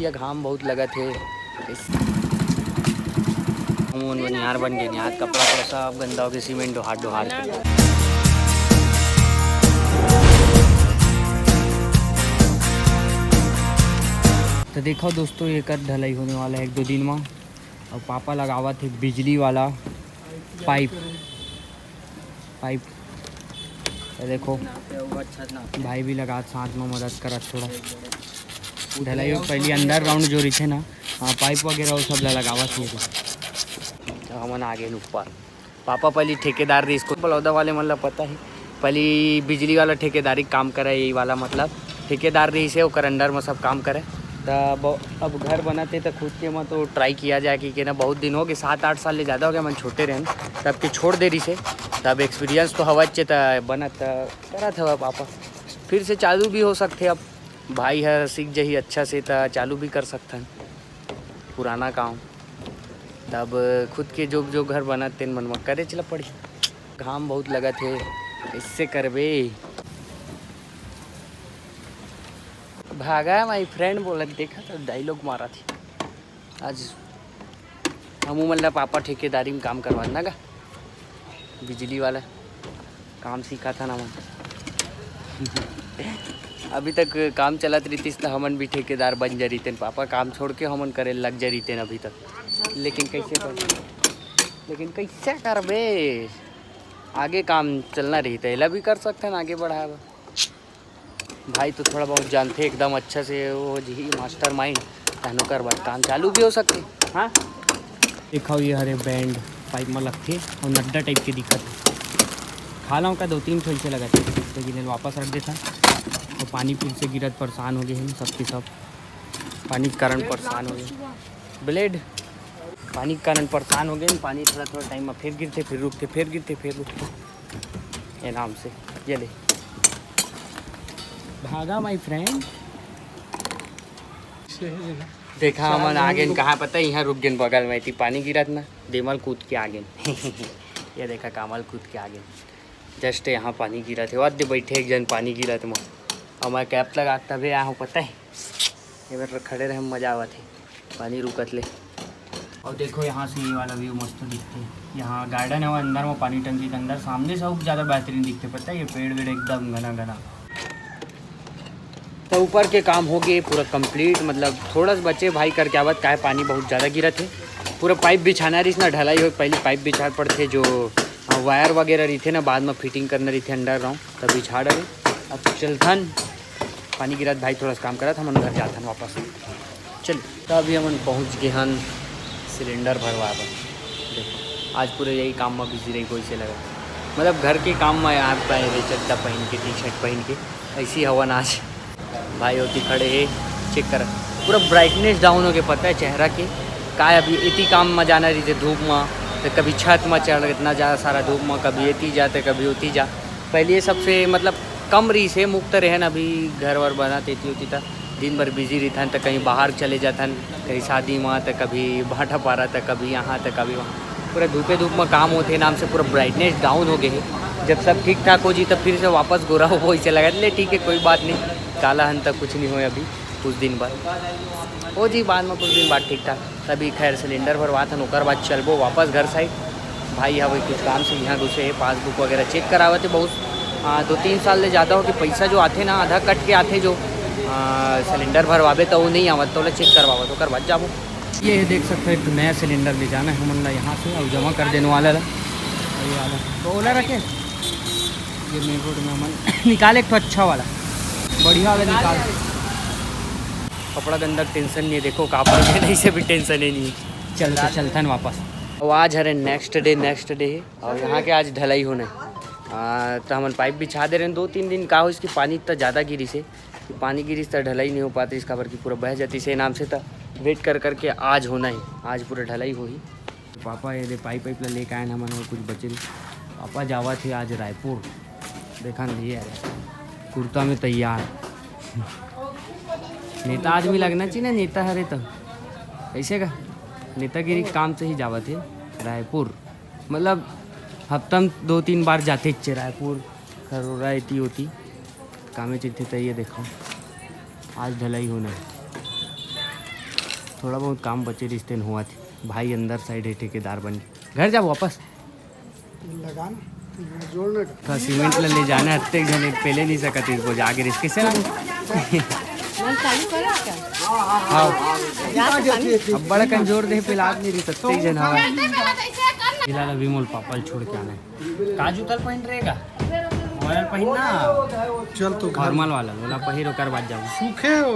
ये घाम बहुत लगा थे यार बन गए यार, कपड़ा पूरा सब गंदा हो गया सीमेंट डोहार के। तो देखो दोस्तों, ये कर ढलाई होने वाला है 1-2 दिन में। और पापा लगावा थे बिजली वाला पाइप। तो देखो भाई भी लगा साथ में मदद करा थोड़ा ढलाई हो। पहले अंडर ग्राउंड जो रही थे ना, हाँ पाइप वगैरह वो सब लगावा थे। तो हमन आगे ऊपर पापा पहले ठेकेदार थे इसको बलौदा वाले, मतलब पता है पहले बिजली वाला ठेकेदारी काम करे, यही वाला मतलब ठेकेदार रही से ओकर अंडर में सब काम करे। तब अब घर बनाते तो खुद के में तो ट्राई किया जाए कि ना बहुत दिन हो गए, 7-8 साल ले ज़्यादा हो गया, मन छोटे रहे तब के छोड़ दे रही से। तब एक्सपीरियंस तो हवा चे बनत करा था पापा, फिर से चालू भी हो सकते। अब भाई है सीख जाही अच्छा से तो चालू भी कर सकते हैं पुराना काम। तब खुद के जो घर बनाते मन में करे चला पड़ी। घाम बहुत लगा थे, इससे करबे भागा माई फ्रेंड बोला, देखा था डायलॉग मारा थी। आज हम मतलब पापा ठेकेदारी में काम करवाना का बिजली वाला काम सीखा था ना मन। अभी तक काम चलत रही तो हमन भी ठेकेदार बन जा रही थे, पापा काम छोड़ के हमन करे लग जा रही थे अभी तक। लेकिन कैसे करबे, आगे काम चलना रही था, एला भी कर सकते हैं आगे बढ़ाया। भाई तो थोड़ा बहुत जानते एकदम अच्छा से, वो जी मास्टर माइंड तहनो कर बाद काम चालू भी हो सकते। हाँ देखो ये हरे बैंड पाइप में लगते और नड्डा टाइप के दिखत खा लाऊँ का 2-3 ठोल से लगाते, लेकिन वापस रख देता। और पानी फिर से गिरत परेशान हो गए हैं सबके सब, पानी के कारण परेशान हो गए ब्लेड, पानी के कारण परेशान हो गए। पानी थोड़ा टाइम में फिर गिरते फिर रुकते, फिर गिरते फिर रुकते, ये नाम से ये ले भागा माई फ्रेंड। देखा हमन आगे कहाँ पता यहाँ रुक गए, बगल में थी पानी गिरत ना, देमल कूद के आगे ये देखा कामल कूद के आगे जस्ट यहाँ पानी गिरा थे। वाद्य बैठे एक जन पानी गिरा थे हमारे कैप लगा तभी आया हूँ पता है, ये बार खड़े रहे मज़ा आवा थे पानी रुकत ले। और देखो यहाँ से ये वाला व्यू मस्त दिखते, यहाँ गार्डन है वो अंदर में पानी टंकी के अंदर, सामने से ज़्यादा बेहतरीन दिखते पता है। ये पेड़ वेड़ एकदम घना तो ऊपर के काम हो गए पूरा कंप्लीट, मतलब थोड़ा सा बचे भाई करके आवत का है, पानी बहुत ज़्यादा गिरा थे। पूरा पाइप बिछाना रही ना, ढलाई हो पहले पाइप बिछा पड़ते जो वायर वगैरह रही थे ना, बाद में फिटिंग करना रही थे अंडरग्राउंड, तब बिछा डरे। अब चलथन पानी गिरा भाई थोड़ा सा काम करा था, मन घर जाथन वापस चल। तो अभी हम पहुँच गए हन सिलेंडर भरवा। देखो आज पूरे यही काम में बिजी रही, कोई से लगा मतलब घर के काम में आप पाए चड्डा पहन के टी शर्ट पहन के ऐसी हवन आज भाई होती खड़े है। चेक कर पूरा ब्राइटनेस डाउन हो गया पता है चेहरा के का। अभी इतनी काम में जाना रही थे धूप में, तो कभी छत में चढ़ इतना ज़्यादा सारा धूप में, कभी एती जाते कभी होती जा। पहले ये सबसे मतलब कम रही से मुक्त रहे न, अभी घर वर बनाते होती था, दिन भर बिजी रही था, तो कहीं बाहर चले जाथन, कहीं शादी में, तो कभी भाटा पारा, तो कभी यहाँ तो कभी वहाँ, पूरा धूपे धूप में काम होते नाम से पूरा ब्राइटनेस डाउन हो गए है। जब सब ठीक ठाक हो जी तब फिर से वापस गोरा हो वही से लगा ले, ठीक है कोई बात नहीं, काला हन तक कुछ नहीं हो अभी कुछ दिन बाद हो जी, बाद में कुछ दिन बाद ठीक ठाक। तभी खैर सिलेंडर भरवा था, ओकर बाद चलबो वापस घर साइड। भाई हाँ भाई कुछ काम से यहाँ घुसे, पासबुक वगैरह चेक करावे थे बहुत 2-3 साल ले ज़्यादा हो कि पैसा जो आते ना आधा कट के आते जो सिलेंडर भरवावे तो वो नहीं आवत, तो चेक करवाओ तो कर बाद जाबो। ये देख सकते हो नया सिलेंडर ले जाना है हमन यहाँ से और जमा कर देने वाला ये वाला तो ओला रखे, ये मेन रोड में हमन निकाले एक तो अच्छा वाला बढ़िया वाला निकाल। कपड़ा गंदा टेंशन नहीं है, देखो कापड़ के नहीं से भी टेंशन ही नहीं है, चलता वापस। और आज हरे नेक्स्ट डे है और यहाँ के आज ढलाई होना है। तो हम पाइप बिछा दे रहे हैं 2-3 दिन का हो, इसकी पानी इतना ज़्यादा गिरी से कि पानी गिरी तो ढलाई नहीं हो पाती, इसका भर की पूरा बह जाती से नाम से। तो वेट कर करके आज होना है, आज पूरा ढलाई हो ही। पापा ये पाइप लेके आए हमन और कुछ बचे। पापा जावा थे आज रायपुर, देखा नहीं है कुर्ता में तैयार नेता आदमी लगना चाहिए ना, नेता हरे तो ऐसे का नेतागिरी काम से ही जावा थे रायपुर, मतलब हफ्ता में 2-3 बार जाते थे रायपुर, खरोरा इतनी होती कामें चिट्ठी। तो ये देखो आज ढलाई होना है, थोड़ा बहुत काम बचे रिश्ते में हुआ थे। भाई अंदर साइड है ठेकेदार बन के। घर जा वापस जोड़ने का सीमेंट ले जाना हत्ते घने पहले नहीं सकते इसको जाके रिस्क से ना हाँ अब बड़ा कमजोर दे पे लाद नहीं रही सकते जन हवा फिलहाल अभी मोल पापल छोड़ के आना है। काजू तल पहन रहेगा वाला पहन ना चल तो नॉर्मल वाला वाला पहिर ओकर बाद जाऊँ सूखे हो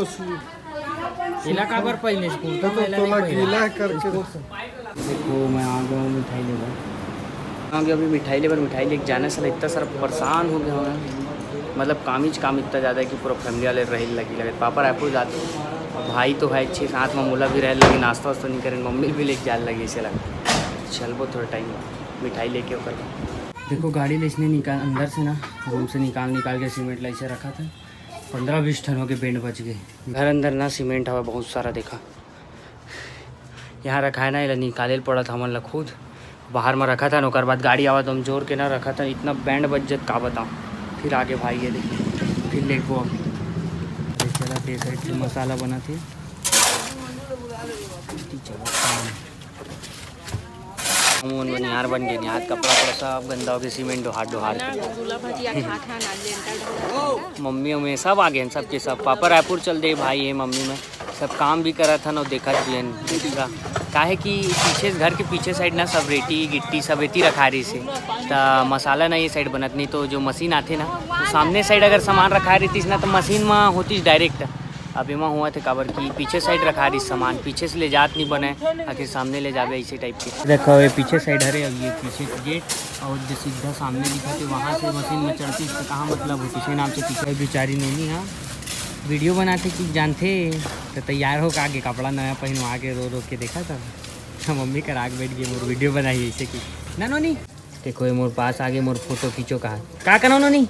इलाका पर पहले स्कूल तो तोला गीला करके देखो मैं आ गया हूँ मिठाई लेकर आ गया अभी मिठाई लेके जाने से इतना सारा परेशान हो गया मैं। मतलब काम इतना ज़्यादा है कि पूरा फैमिली वाले रही लगे पापा रायपुर जाते हैं भाई तो है अच्छे साथ में मूला भी रह लगे नाश्ता वास्ता नहीं करें मम्मी भी लेके जाने लगी इसे लगा चल वो थोड़ा टाइम मिठाई लेके होकर देखो गाड़ी ले इसने निकाल अंदर से ना रूम से निकाल के सीमेंट ला इसे रखा था 15-20 टन हो के बेंड बच गए। घर अंदर ना सीमेंट हवा बहुत सारा देखा यहाँ रखा है ना ये निकाले पड़ा था हमन ला खुद बाहर में रखा था ना बाद गाड़ी आवा तो हम जोर के ना रखा था इतना बैंड बच जत का बताऊँ। फिर आगे भाई ये देखिए फिर ले को चला थे साइड से मसाला बना थे बनियार बन गए हाथ कपड़ा सब गंदा हो गया सीमेंट डोहार मम्मी में सब आ गए सबके सब पापा रायपुर चल दे भाई है मम्मी में सब काम भी करा था ना देखा भी काहे कि पीछे घर के पीछे साइड ना सब रेती गिट्टी सब रेती रखा रही से तो मसाला ना ये साइड बनत नहीं तो जो मशीन आते ना तो सामने साइड अगर सामान रखा रही थी ना तो मशीन में होती डायरेक्ट अब एमा हुआ थे काबर की पीछे साइड रखा रही सामान पीछे से ले जात नहीं बने आखिर सामने ले जावे इसी टाइप के देखो ये पीछे साइड है अब ये पीछे गेट और जो सीधा सामने दिखा थे वहाँ से मशीन में चढ़ती इसका कहाँ मतलब हो किसी नाम से पीछे बेचारी नहीं हाँ वीडियो बनाते कि जानते तो तैयार हो आगे कपड़ा नया पहनवा के रो के देखा था मम्मी कर आग बैठ गई मोर वीडियो बनाई ऐसे कि ना नोनी देखो ये मोर पास आगे मोर फोटो खींचो कहा करो नोनी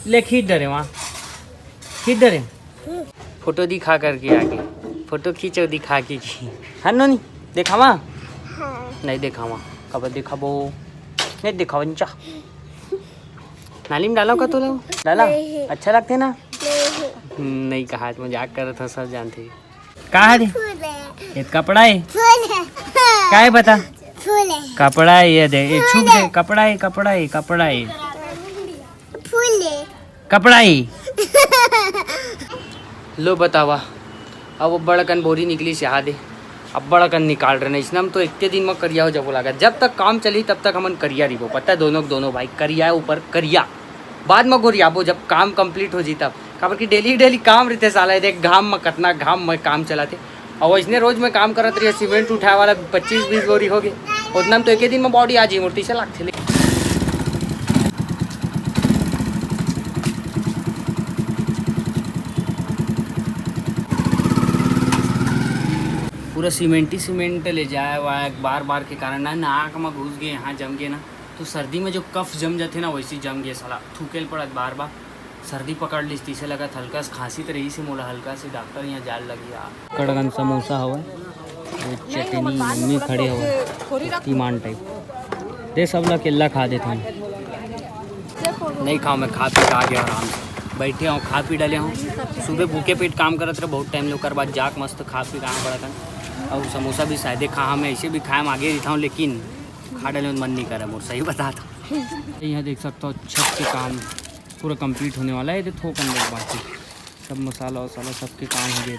ले खींच डरे वहाँ खींच डरे फोटो दिखा करके आगे फोटो खींचो दिखा के हाँ नोनी देखावा नहीं देखावा कब दिखाबो नहीं दिखावा नीचा नाली में डालो का तो लो डाला अच्छा लगते ना नहीं कहा मजाक कर रहा था सब जानते कहा है ये कपड़ा है क्या है बता कपड़ा है ये दे ये छुप दे कपड़ा है कपड़ा है लो बतावा अब वो बड़कन बोरी निकली से दे अब बड़कन निकाल रहे इसने हम तो इतने दिन में करिया हो जब बोला जब तक काम चली तब तक हमन करिया रही वो पता है दोनों भाई करिया ऊपर करिया बाद में गोरिया वो जब काम कंप्लीट हो जी तब काबर की डेली काम रहते साला देख घाम में कतना घाम में काम चलाते और इसने रोज में काम करत रही सीमेंट उठाए वाला 25-20 बोरी हो गए उतना तो एक ही दिन में बॉडी आ जी मूर्ति से लगते पूरा सीमेंट ले जाए हुआ बार के कारण ना नाक में घुस गए यहाँ जम गए ना तो सर्दी में जो कफ जम जाते ना वैसे जम गए साला थूकेल पड़त बार सर्दी पकड़ ली तीसरे लगा हल्का खांसी तो रही से मोला हल्का से डॉक्टर यहाँ जाल लगी कड़गन समोसा हवा चटनी मम्मी खड़े हुआ ईमान टाइप दे सब ला केला खा देते हम नहीं खाओ मैं खा पी आ गया आराम से बैठे हूँ खा पी डाले हूँ सुबह भूखे पेट काम करते रहे बहुत टाइम लोग बाद जाक मस्त खा पी कहाँ पड़ा था और समोसा भी शायद खा हम ऐसे भी खाए आगे रहता हूँ लेकिन खा डाले मन नहीं करे मोर सही बताता यहाँ देख सकता हूँ छत के काम पूरा कंप्लीट होने वाला है थोक अंदर बाकी सब मसाला वसाला सबके काम हो गए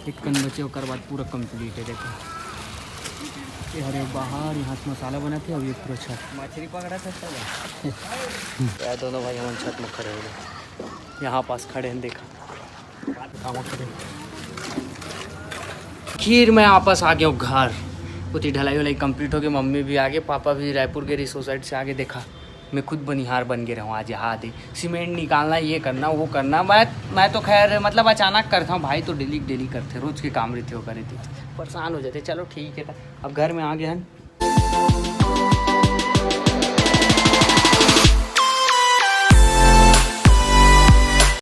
एक कन बचे होकर बाद पूरा कंप्लीट है देखो ये हरे बाहर यहाँ से मसाला बनाते और ये पूरा छत मछली पकड़ा सकता है दोनों भाई हम छत में खड़े हो गए यहाँ पास खड़े हैं देखा काम खड़े खीर मैं आपस आ गया हूँ घर उतनी ढलाई वलाई कंप्लीट हो गई मम्मी भी आ गए पापा भी रायपुर के सोसाइटी से आगे देखा मैं खुद बनिहार बन के रहूँ आज यहाँ दे सीमेंट निकालना ये करना वो करना मैं तो खैर मतलब अचानक करता हूँ भाई तो डेली करते रोज़ के काम रहते हो करे थे परेशान हो जाते चलो ठीक है था अब घर में आ गए हैं